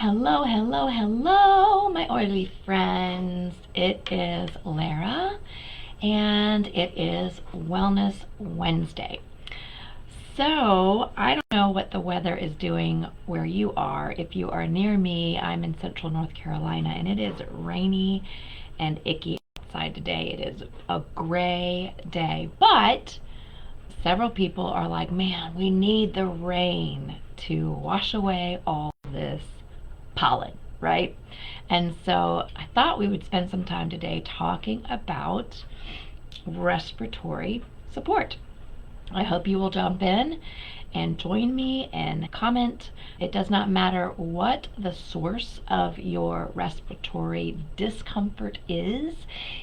Hello, hello, hello, my oily friends. It is Lara, and it is Wellness Wednesday. So, I don't know what the weather is doing where you are. If you are near me, I'm in central North Carolina, and it is rainy and icky outside today. It is a gray day, but several people are like, man, we need the rain to wash away all this pollen, right? And so I thought we would spend some time today talking about respiratory support. I hope you will jump in and join me and comment. It does not matter what the source of your respiratory discomfort is.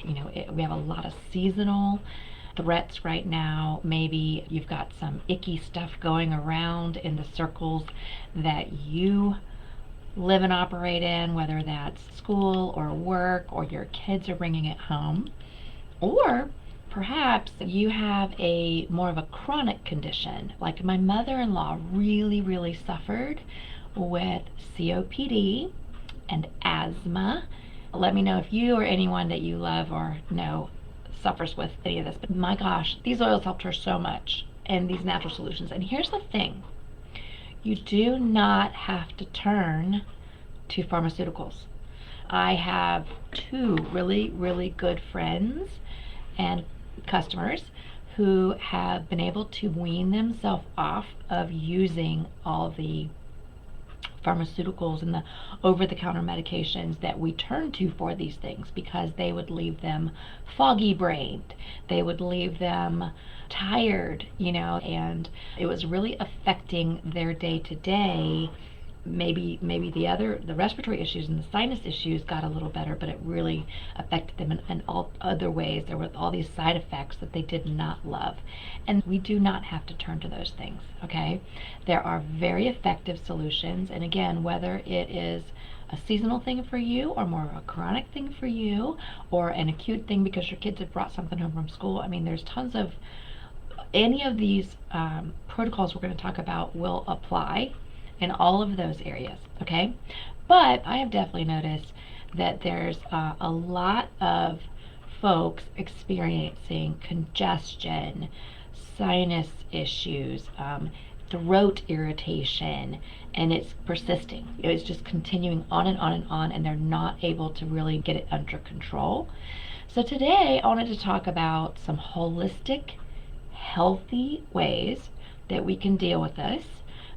We have a lot of seasonal threats right now. Maybe you've got some icky stuff going around in the circles that you live and operate in, whether that's school or work or your kids are bringing it home. Or perhaps you have a more of a chronic condition. Like my mother-in-law really suffered with COPD and asthma. Let me know if you or anyone that you love or know suffers with any of this. But my gosh, these oils helped her so much, and these natural solutions. And here's the thing. You do not have to turn to pharmaceuticals. I have two really good friends and customers who have been able to wean themselves off of using all the pharmaceuticals and the over-the-counter medications that we turn to for these things, because they would leave them foggy brained, they would leave them tired, and it was really affecting their day-to-day. Maybe the respiratory issues and the sinus issues got a little better, but it really affected them in all other ways. There were all these side effects that they did not love. And we do not have to turn to those things, okay? There are very effective solutions, and again, whether it is a seasonal thing for you or more of a chronic thing for you or an acute thing because your kids have brought something home from school, there's tons of any of these protocols we're going to talk about will apply in all of those areas, okay? But I have definitely noticed that there's a lot of folks experiencing congestion, sinus issues, throat irritation, and it's persisting. It's just continuing on and on and on, and they're not able to really get it under control. So today I wanted to talk about some holistic, healthy ways that we can deal with this,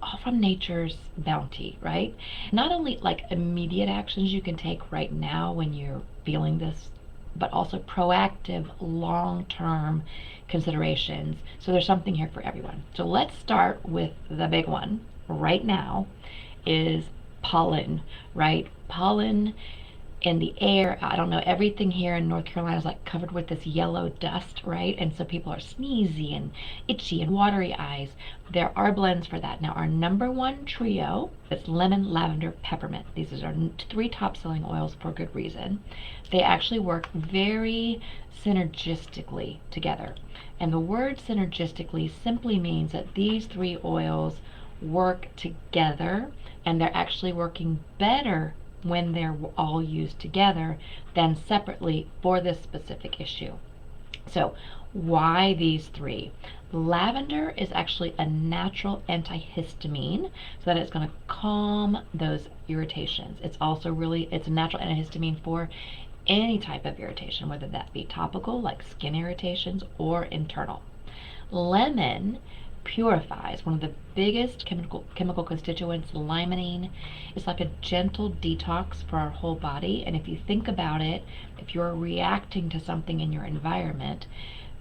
all from nature's bounty, right? Not only like immediate actions you can take right now when you're feeling this, but also proactive long-term considerations. So there's something here for everyone. So let's start with the big one right now is pollen, right? Pollen in the air. I don't know, everything here in North Carolina is like covered with this yellow dust, right? And so people are sneezy and itchy and watery eyes. There are blends for that. Now our number one trio is lemon, lavender, peppermint. These are our three top selling oils for good reason. They actually work very synergistically together. And the word synergistically simply means that these three oils work together, and they're actually working better when they're all used together than separately for this specific issue. So why these three? Lavender is actually a natural antihistamine, so that it's going to calm those irritations. It's also it's a natural antihistamine for any type of irritation, whether that be topical like skin irritations or internal. Lemon purifies. One of the biggest chemical constituents, limonene, is like a gentle detox for our whole body. And if you think about it, if you're reacting to something in your environment,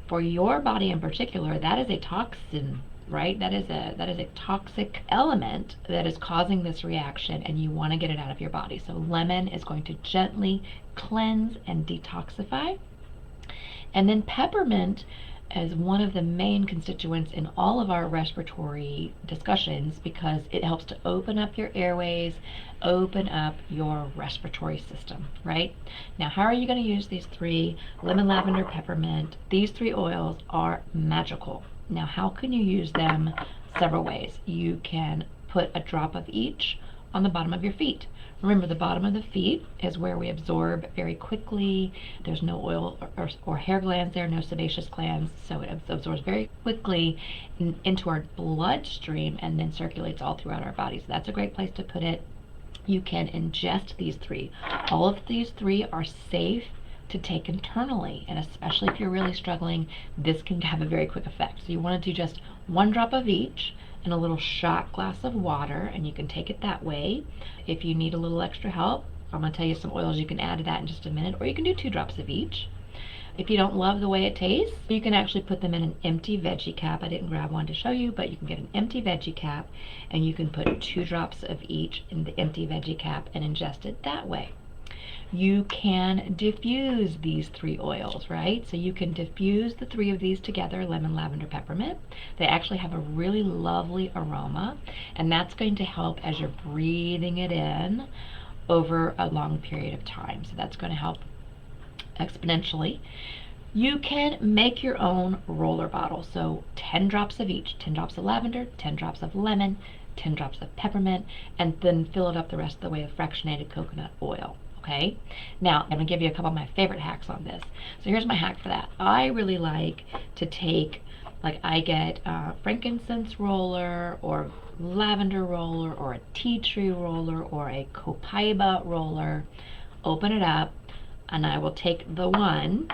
for your body in particular, that is a toxin, right? That is a toxic element that is causing this reaction, and you want to get it out of your body. So lemon is going to gently cleanse and detoxify. And then peppermint as one of the main constituents in all of our respiratory discussions, because it helps to open up your airways, open up your respiratory system, right? Now, how are you going to use these three, lemon, lavender, peppermint? These three oils are magical. Now, how can you use them? Several ways. You can put a drop of each on the bottom of your feet. Remember, the bottom of the feet is where we absorb very quickly. There's no oil or hair glands there, no sebaceous glands, so it absorbs very quickly into our bloodstream and then circulates all throughout our body. So that's a great place to put it. You can ingest these 3. All of these 3 are safe to take internally, and especially if you're really struggling, this can have a very quick effect. So you want to do just 1 drop of each in a little shot glass of water, and you can take it that way. If you need a little extra help, I'm going to tell you some oils you can add to that in just a minute, or you can do 2 drops of each. If you don't love the way it tastes, you can actually put them in an empty veggie cap. I didn't grab one to show you, but you can get an empty veggie cap, and you can put 2 drops of each in the empty veggie cap and ingest it that way. You can diffuse these 3 oils, right? So you can diffuse the 3 of these together, lemon, lavender, peppermint. They actually have a really lovely aroma, and that's going to help as you're breathing it in over a long period of time. So that's going to help exponentially. You can make your own roller bottle. So 10 drops of each, 10 drops of lavender, 10 drops of lemon, 10 drops of peppermint, and then fill it up the rest of the way with fractionated coconut oil. Okay, now I'm going to give you a couple of my favorite hacks on this. So here's my hack for that. I really like to take, like, I get a frankincense roller or lavender roller or a tea tree roller or a copaiba roller, open it up, and I will take the one,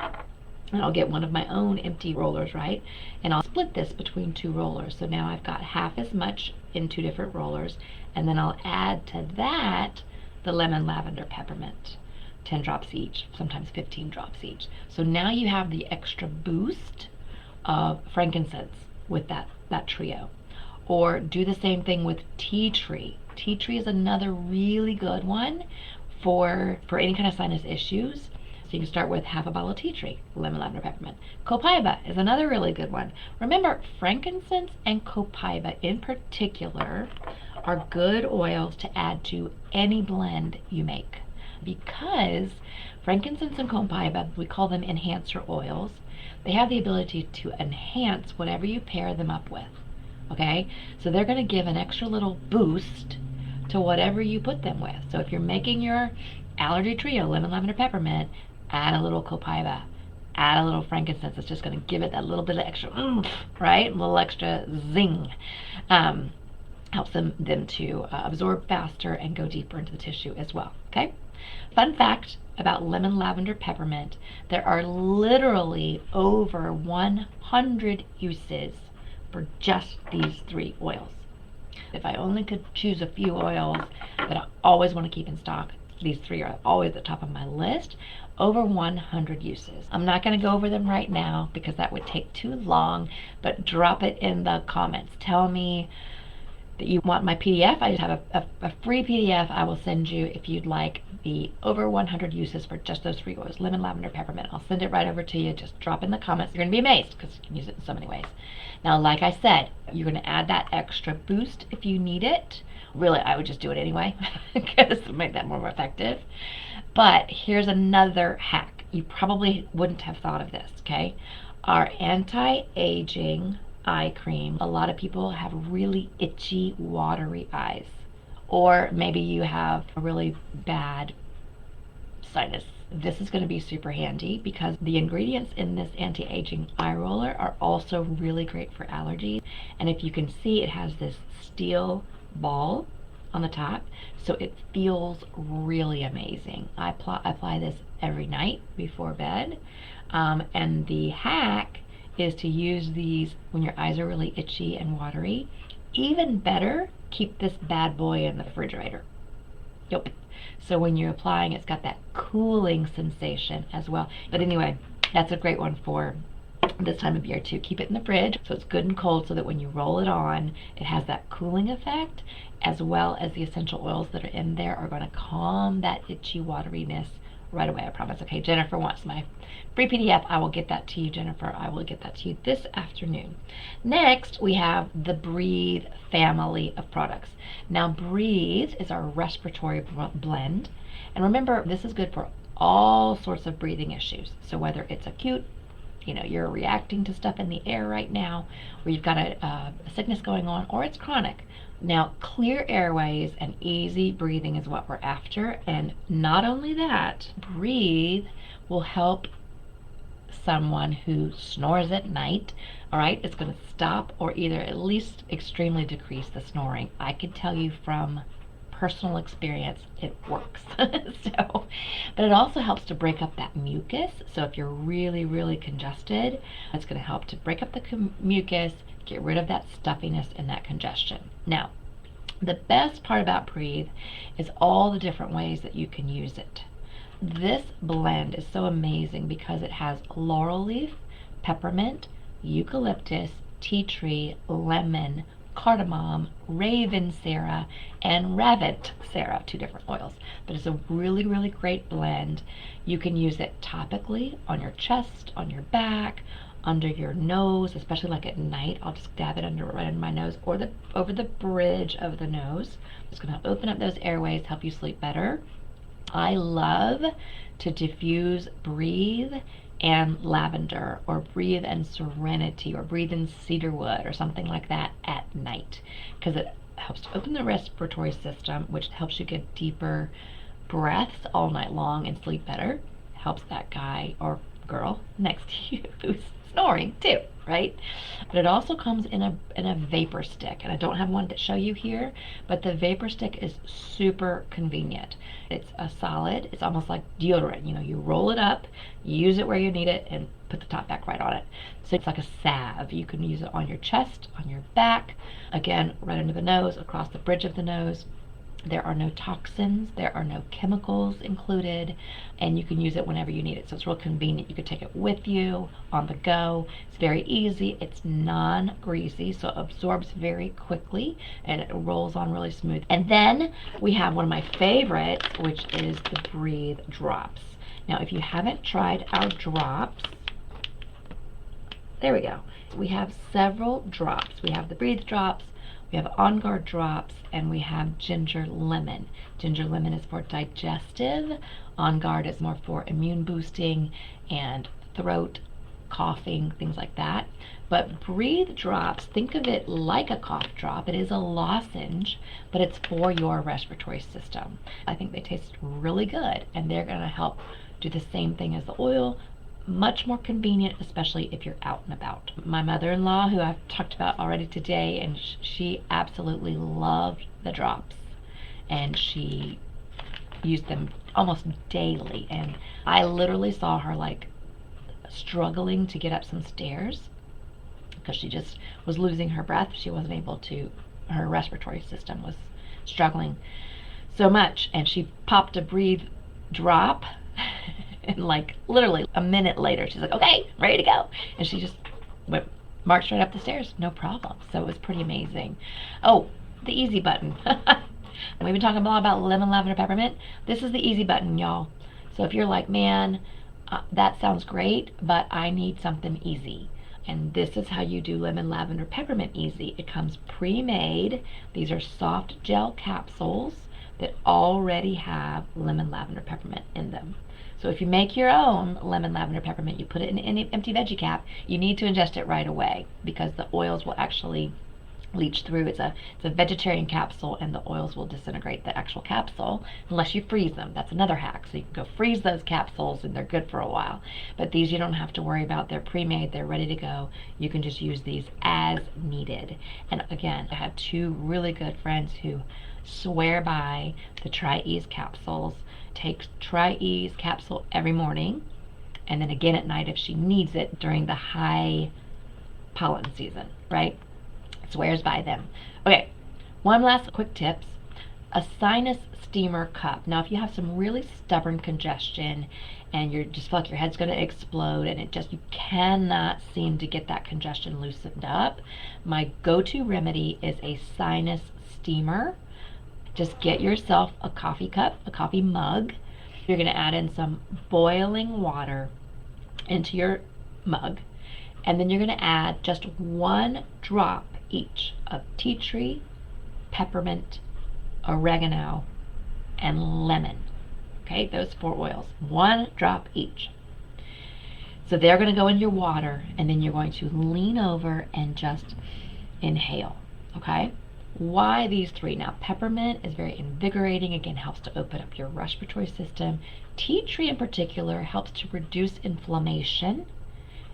and I'll get one of my own empty rollers, right? And I'll split this between 2 rollers. So now I've got half as much in 2 different rollers, and then I'll add to that the lemon, lavender, peppermint, 10 drops each, sometimes 15 drops each. So now you have the extra boost of frankincense with that trio. Or do the same thing with tea tree. Tea tree is another really good one for any kind of sinus issues. So you can start with half a bottle of tea tree, lemon, lavender, peppermint. Copaiba is another really good one. Remember, frankincense and copaiba in particular are good oils to add to any blend you make, because frankincense and copaiba, we call them enhancer oils. They have the ability to enhance whatever you pair them up with. Okay, so they're going to give an extra little boost to whatever you put them with. So if you're making your allergy trio, lemon, lavender, peppermint, add a little copaiba, add a little frankincense. It's just going to give it that little bit of extra oomph, right? A little extra zing. Helps them to absorb faster and go deeper into the tissue as well. Okay. Fun fact about lemon, lavender, peppermint: there are literally over 100 uses for just these 3 oils. If I only could choose a few oils that I always want to keep in stock, these 3 are always at the top of my list. Over 100 uses. I'm not going to go over them right now because that would take too long, but drop it in the comments. Tell me that you want my PDF. I just have a free PDF I will send you if you'd like the over 100 uses for just those 3 oils, lemon, lavender, peppermint. I'll send it right over to you. Just drop in the comments. You're going to be amazed because you can use it in so many ways. Now, like I said, you're going to add that extra boost if you need it. Really, I would just do it anyway because to make that more effective. But here's another hack. You probably wouldn't have thought of this, okay? Our anti-aging eye cream. A lot of people have really itchy, watery eyes. Or maybe you have a really bad sinus. This is going to be super handy because the ingredients in this anti-aging eye roller are also really great for allergies. And if you can see, it has this steel ball on the top, so it feels really amazing. I apply this every night before bed, and the hack is to use these when your eyes are really itchy and watery. Even better, keep this bad boy in the refrigerator. Yep. So when you're applying, it's got that cooling sensation as well. But anyway, that's a great one for this time of year too. Keep it in the fridge so it's good and cold, so that when you roll it on, it has that cooling effect, as well as the essential oils that are in there are going to calm that itchy wateriness right away, I promise. Okay, Jennifer wants my free PDF. I will get that to you, Jennifer. I will get that to you this afternoon. Next, we have the Breathe family of products. Now, Breathe is our respiratory blend. And remember, this is good for all sorts of breathing issues. So whether it's acute you're reacting to stuff in the air right now, or you've got a sickness going on, or it's chronic. Now, clear airways and easy breathing is what we're after. And not only that, breathe will help someone who snores at night. All right, it's going to stop or either at least extremely decrease the snoring. I can tell you from personal experience, it works. But it also helps to break up that mucus. So if you're really, really congested, it's going to help to break up the mucus, get rid of that stuffiness and that congestion. Now, the best part about Breathe is all the different ways that you can use it. This blend is so amazing because it has laurel leaf, peppermint, eucalyptus, tea tree, lemon, cardamom, ravensara, and ravensara, 2 different oils. But it's a really, really great blend. You can use it topically on your chest, on your back, under your nose, especially like at night. I'll just dab it right under my nose or over the bridge of the nose. It's going to open up those airways, help you sleep better. I love to diffuse Breathe and lavender, or Breathe and serenity, or Breathe and cedarwood, or something like that at night, because it helps to open the respiratory system, which helps you get deeper breaths all night long and sleep better. Helps that guy or girl next to you who's snoring too, right? But it also comes in a vapor stick, and I don't have one to show you here, but the vapor stick is super convenient. It's a solid, it's almost like deodorant. You roll it up, you use it where you need it, and put the top back right on it. So it's like a salve. You can use it on your chest, on your back, again, right under the nose, across the bridge of the nose. There are no toxins, there are no chemicals included, and you can use it whenever you need it. So it's real convenient. You could take it with you on the go. It's very easy. It's non-greasy, so it absorbs very quickly and it rolls on really smooth. And then we have one of my favorites, which is the Breathe drops. Now, if you haven't tried our drops, there we go. We have several drops. We have the Breathe drops, we have On Guard drops, and we have ginger lemon. Ginger lemon is for digestive. On Guard is more for immune boosting and throat, coughing, things like that. But Breathe drops, think of it like a cough drop. It is a lozenge, but it's for your respiratory system. I think they taste really good, and they're going to help do the same thing as the oil. Much more convenient, especially if you're out and about. My mother-in-law, who I've talked about already today, and she absolutely loved the drops, and she used them almost daily. And I literally saw her like struggling to get up some stairs because she just was losing her breath. She wasn't able to, her respiratory system was struggling so much, and she popped a Breathe drop and like literally a minute later, she's like, okay, ready to go. And she just marched right up the stairs, no problem. So it was pretty amazing. Oh, the easy button. We've been talking a lot about lemon, lavender, peppermint. This is the easy button, y'all. So if you're like, man, that sounds great, but I need something easy. And this is how you do lemon, lavender, peppermint easy. It comes pre-made. These are soft gel capsules that already have lemon, lavender, peppermint in them. So if you make your own lemon, lavender, peppermint, you put it in an empty veggie cap, you need to ingest it right away because the oils will actually leach through. It's a vegetarian capsule, and the oils will disintegrate the actual capsule unless you freeze them. That's another hack. So you can go freeze those capsules and they're good for a while. But these you don't have to worry about. They're pre-made, they're ready to go. You can just use these as needed. And again, I have 2 really good friends who swear by the Tri-Ease capsules. Takes Tri-Ease capsule every morning, and then again at night if she needs it during the high pollen season, right? Swears by them. Okay, one last quick tips. A sinus steamer cup. Now, if you have some really stubborn congestion and you just feel like your head's going to explode and you cannot seem to get that congestion loosened up, my go-to remedy is a sinus steamer. Just get yourself a coffee cup, a coffee mug. You're going to add in some boiling water into your mug, and then you're going to add just 1 drop each of tea tree, peppermint, oregano, and lemon. Okay, those 4 oils, 1 drop each. So they're going to go in your water, and then you're going to lean over and just inhale, okay? Why these three? Now, peppermint is very invigorating, again, helps to open up your respiratory system. Tea tree in particular helps to reduce inflammation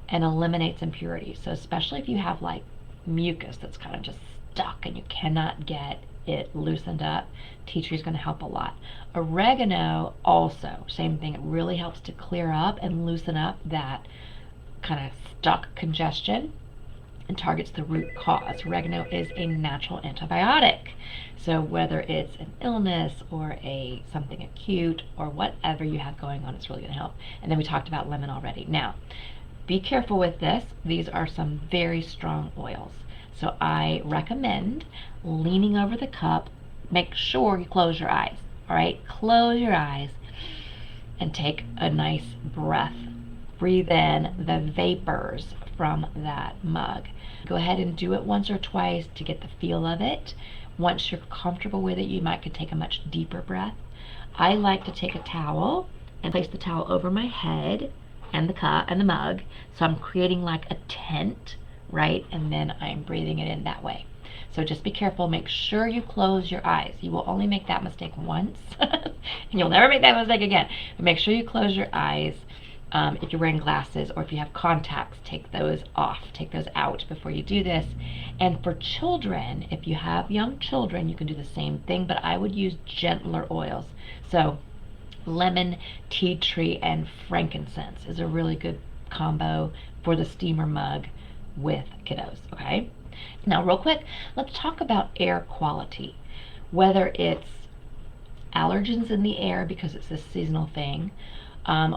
and eliminates impurities. So especially if you have like mucus that's kind of just stuck and you cannot get it loosened up, tea tree is going to help a lot. Oregano also, same thing. It really helps to clear up and loosen up that kind of stuck congestion and targets the root cause. Oregano is a natural antibiotic. So whether it's an illness or something acute or whatever you have going on, it's really going to help. And then we talked about lemon already. Now, be careful with this. These are some very strong oils. So I recommend leaning over the cup. Make sure you close your eyes. All right, close your eyes and take a nice breath. Breathe in the vapors from that mug. Go ahead and do it once or twice to get the feel of it. Once you're comfortable with it, you could take a much deeper breath. I like to take a towel and place the towel over my head and the cup and the mug, so I'm creating like a tent, right? And then I'm breathing it in that way. So just be careful. Make sure you close your eyes. You will only make that mistake once, and you'll never make that mistake again. But make sure you close your eyes. If you're wearing glasses or if you have contacts, take those off, take those out before you do this. And for children, if you have young children, you can do the same thing, but I would use gentler oils. So lemon, tea tree, and frankincense is a really good combo for the steamer mug with kiddos, okay? Now, real quick, let's talk about air quality. Whether it's allergens in the air because it's a seasonal thing,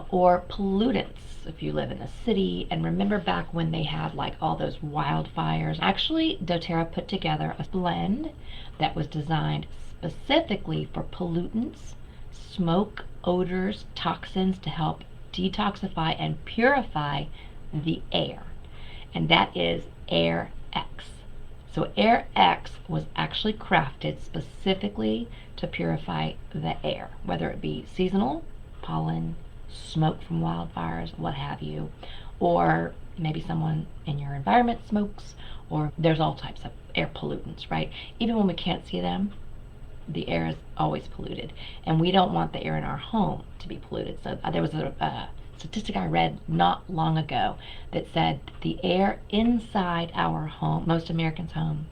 or pollutants if you live in the city. And remember back when they had like all those wildfires. Actually, doTERRA put together a blend that was designed specifically for pollutants, smoke, odors, toxins to help detoxify and purify the air. And that is Air X. So Air X was actually crafted specifically to purify the air, whether it be seasonal, pollen, smoke from wildfires, what have you, or maybe someone in your environment smokes, or there's all types of air pollutants, right? Even when we can't see them, the air is always polluted, and we don't want the air in our home to be polluted. So there was a statistic I read not long ago that said the air inside our home, most Americans' home,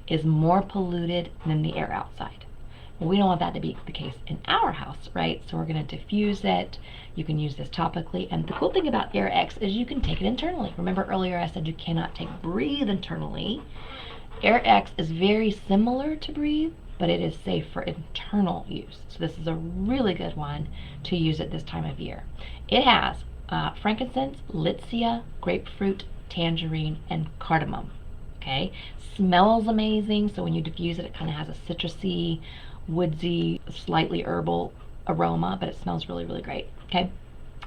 is more polluted than the air outside. We don't want that to be the case in our house, right? So we're going to diffuse it. You can use this topically. And the cool thing about Air X is you can take it internally. Remember earlier I said you cannot breathe internally. Air X is very similar to breathe, but it is safe for internal use. So this is a really good one to use at this time of year. It has frankincense, litsea, grapefruit, tangerine, and cardamom. Okay, smells amazing. So when you diffuse it, it kind of has a citrusy, woodsy, slightly herbal aroma, but it smells really, really great. Okay,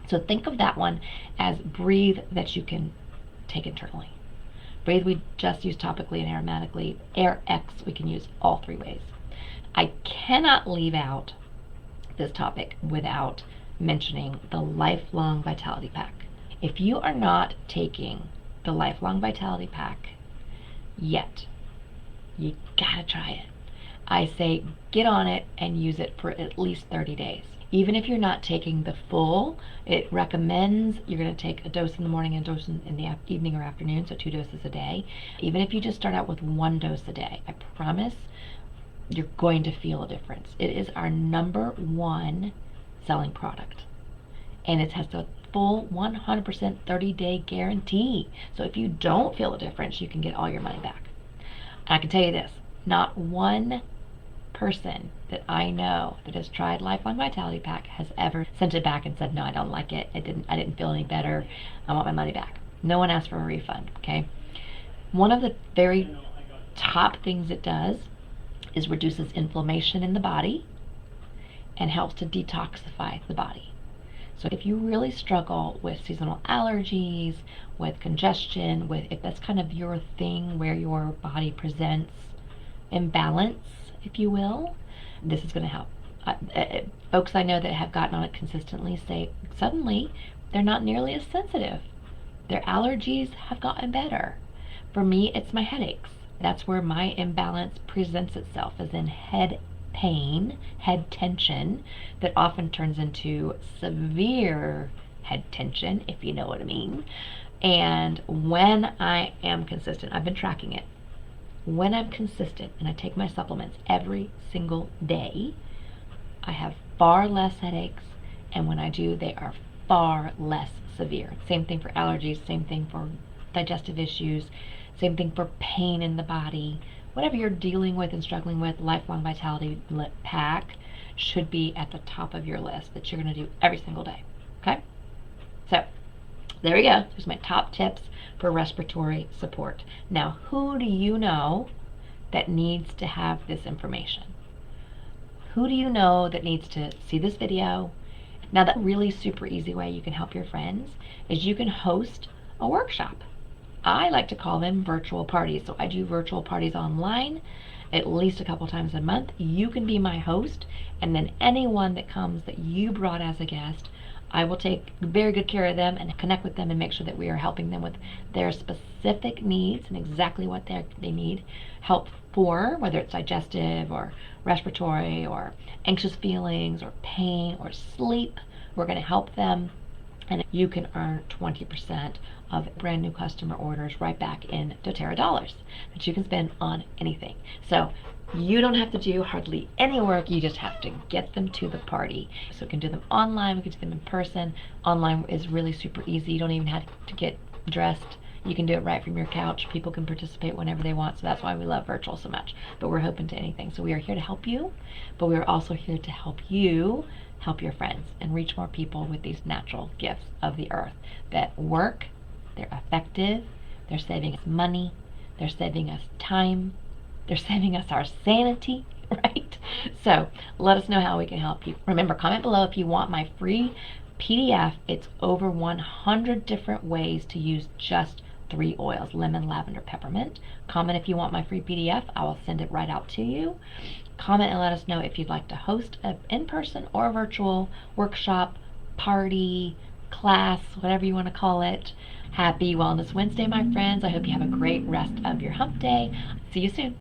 so think of that one as breathe that you can take internally. Breathe we just use topically and aromatically. Air X we can use all three ways. I cannot leave out this topic without mentioning the Lifelong Vitality Pack. If you are not taking the Lifelong Vitality Pack yet, you gotta try it. I say get on it and use it for at least 30 days. Even if you're not taking the full, it recommends you're going to take a dose in the morning and a dose in the evening or afternoon, so 2 doses a day. Even if you just start out with 1 dose a day, I promise you're going to feel a difference. It is our #1 selling product, and it has the full 100% 30-day guarantee. So if you don't feel a difference, you can get all your money back. And I can tell you this, not one person that I know that has tried Lifelong Vitality Pack has ever sent it back and said, no, I don't like it. I didn't feel any better. I want my money back. No one asked for a refund, okay? One of the very top things it does is reduces inflammation in the body and helps to detoxify the body. So if you really struggle with seasonal allergies, with congestion, if that's kind of your thing where your body presents imbalance, if you will, this is going to help. Folks I know that have gotten on it consistently say suddenly they're not nearly as sensitive Their allergies have gotten better. For me, it's my headaches. That's where my imbalance presents itself, as in head pain, head tension, that often turns into severe head tension, if you know what I mean. And when I am consistent, I've been tracking it. When I'm consistent and I take my supplements every single day, I have far less headaches, and when I do, they are far less severe. Same thing for allergies, same thing for digestive issues, same thing for pain in the body. Whatever you're dealing with and struggling with, Lifelong Vitality Pack should be at the top of your list that you're going to do every single day. Okay? So, there we go. There's my top tips for respiratory support. Now, who do you know that needs to have this information? Who do you know that needs to see this video? Now, that really super easy way you can help your friends is you can host a workshop. I like to call them virtual parties. So I do virtual parties online at least a couple times a month. You can be my host, and then anyone that comes that you brought as a guest, I will take very good care of them and connect with them and make sure that we are helping them with their specific needs and exactly what they need help for, whether it's digestive or respiratory or anxious feelings or pain or sleep. We're going to help them, and you can earn 20% of brand new customer orders right back in doTERRA dollars that you can spend on anything. So you don't have to do hardly any work, you just have to get them to the party. So we can do them online, we can do them in person. Online is really super easy. You don't even have to get dressed. You can do it right from your couch. People can participate whenever they want, so that's why we love virtual so much. But we're open to anything. So we are here to help you, but we are also here to help you help your friends and reach more people with these natural gifts of the earth that work, they're effective, they're saving us money, they're saving us time, they're saving us our sanity, right? So let us know how we can help you. Remember, comment below if you want my free PDF. It's over 100 different ways to use just 3 oils, lemon, lavender, peppermint. Comment if you want my free PDF. I will send it right out to you. Comment and let us know if you'd like to host an in-person or a virtual workshop, party, class, whatever you want to call it. Happy Wellness Wednesday, my friends. I hope you have a great rest of your hump day. See you soon.